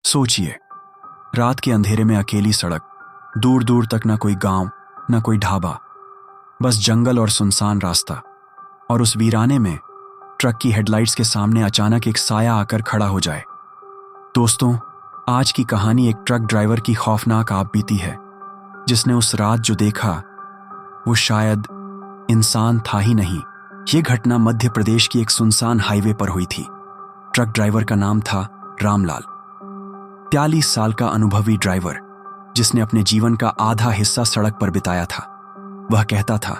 सोचिए, रात के अंधेरे में अकेली सड़क, दूर दूर तक ना कोई गांव, ना कोई ढाबा, बस जंगल और सुनसान रास्ता। और उस वीराने में ट्रक की हेडलाइट्स के सामने अचानक एक साया आकर खड़ा हो जाए। दोस्तों, आज की कहानी एक ट्रक ड्राइवर की खौफनाक आपबीती है, जिसने उस रात जो देखा वो शायद इंसान था ही नहीं। ये घटना मध्य प्रदेश की एक सुनसान हाईवे पर हुई थी। ट्रक ड्राइवर का नाम था रामलाल। 43 साल का अनुभवी ड्राइवर, जिसने अपने जीवन का आधा हिस्सा सड़क पर बिताया था। वह कहता था,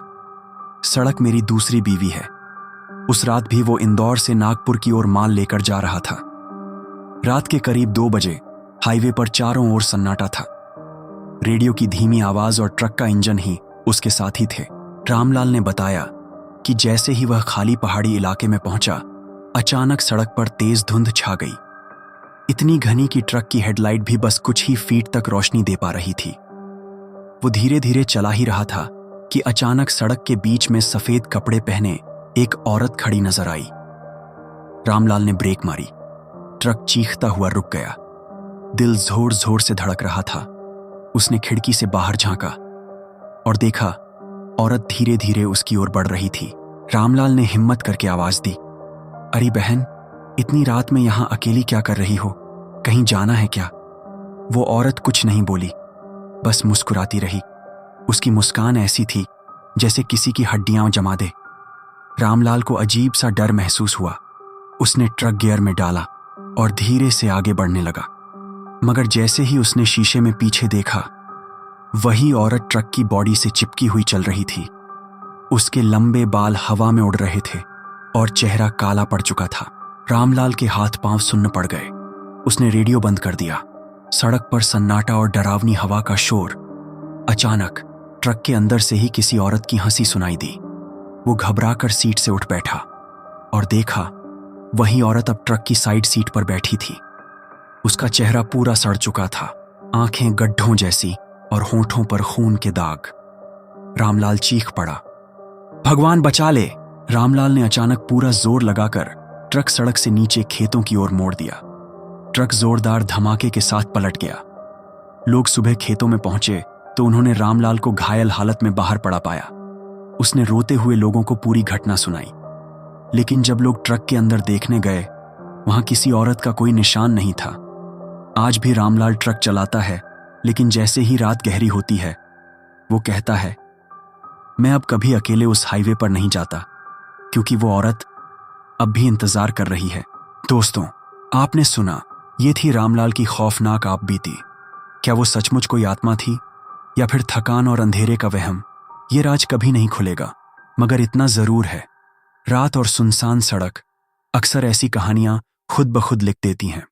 सड़क मेरी दूसरी बीवी है। उस रात भी वो इंदौर से नागपुर की ओर माल लेकर जा रहा था। रात के करीब 2 बजे हाईवे पर चारों ओर सन्नाटा था। रेडियो की धीमी आवाज और ट्रक का इंजन ही उसके साथी थे। रामलाल ने बताया कि जैसे ही वह खाली पहाड़ी इलाके में पहुंचा, अचानक सड़क पर तेज धुंध छा गई। इतनी घनी कि ट्रक की हेडलाइट भी बस कुछ ही फीट तक रोशनी दे पा रही थी। वो धीरे धीरे चला ही रहा था कि अचानक सड़क के बीच में सफेद कपड़े पहने एक औरत खड़ी नजर आई। रामलाल ने ब्रेक मारी। ट्रक चीखता हुआ रुक गया। दिल जोर जोर से धड़क रहा था। उसने खिड़की से बाहर झांका और देखा, औरत धीरे धीरे उसकी ओर बढ़ रही थी। रामलाल ने हिम्मत करके आवाज दी, अरे बहन, इतनी रात में यहां अकेली क्या कर रही हो? कहीं जाना है क्या? वो औरत कुछ नहीं बोली, बस मुस्कुराती रही। उसकी मुस्कान ऐसी थी जैसे किसी की हड्डियां जमा दे। रामलाल को अजीब सा डर महसूस हुआ। उसने ट्रक गियर में डाला और धीरे से आगे बढ़ने लगा। मगर जैसे ही उसने शीशे में पीछे देखा, वही औरत ट्रक की बॉडी से चिपकी हुई चल रही थी। उसके लंबे बाल हवा में उड़ रहे थे और चेहरा काला पड़ चुका था। रामलाल के हाथ पांव सुन्न पड़ गए। उसने रेडियो बंद कर दिया। सड़क पर सन्नाटा और डरावनी हवा का शोर। अचानक ट्रक के अंदर से ही किसी औरत की हंसी सुनाई दी। वो घबराकर सीट से उठ बैठा और देखा, वही औरत अब ट्रक की साइड सीट पर बैठी थी। उसका चेहरा पूरा सड़ चुका था, आंखें गड्ढों जैसी और होंठों पर खून के दाग। रामलाल चीख पड़ा, भगवान बचा ले! रामलाल ने अचानक पूरा जोर लगाकर ट्रक सड़क से नीचे खेतों की ओर मोड़ दिया। ट्रक जोरदार धमाके के साथ पलट गया। लोग सुबह खेतों में पहुंचे तो उन्होंने रामलाल को घायल हालत में बाहर पड़ा पाया। उसने रोते हुए लोगों को पूरी घटना सुनाई। लेकिन जब लोग ट्रक के अंदर देखने गए, वहां किसी औरत का कोई निशान नहीं था। आज भी रामलाल ट्रक चलाता है, लेकिन जैसे ही रात गहरी होती है, वो कहता है, मैं अब कभी अकेले उस हाईवे पर नहीं जाता, क्योंकि वो औरत अब भी इंतजार कर रही है। दोस्तों, आपने सुना, ये थी रामलाल की खौफनाक आपबीती। क्या वो सचमुच कोई आत्मा थी या फिर थकान और अंधेरे का वहम? ये राज कभी नहीं खुलेगा, मगर इतना जरूर है, रात और सुनसान सड़क अक्सर ऐसी कहानियां खुद ब खुद लिख देती हैं।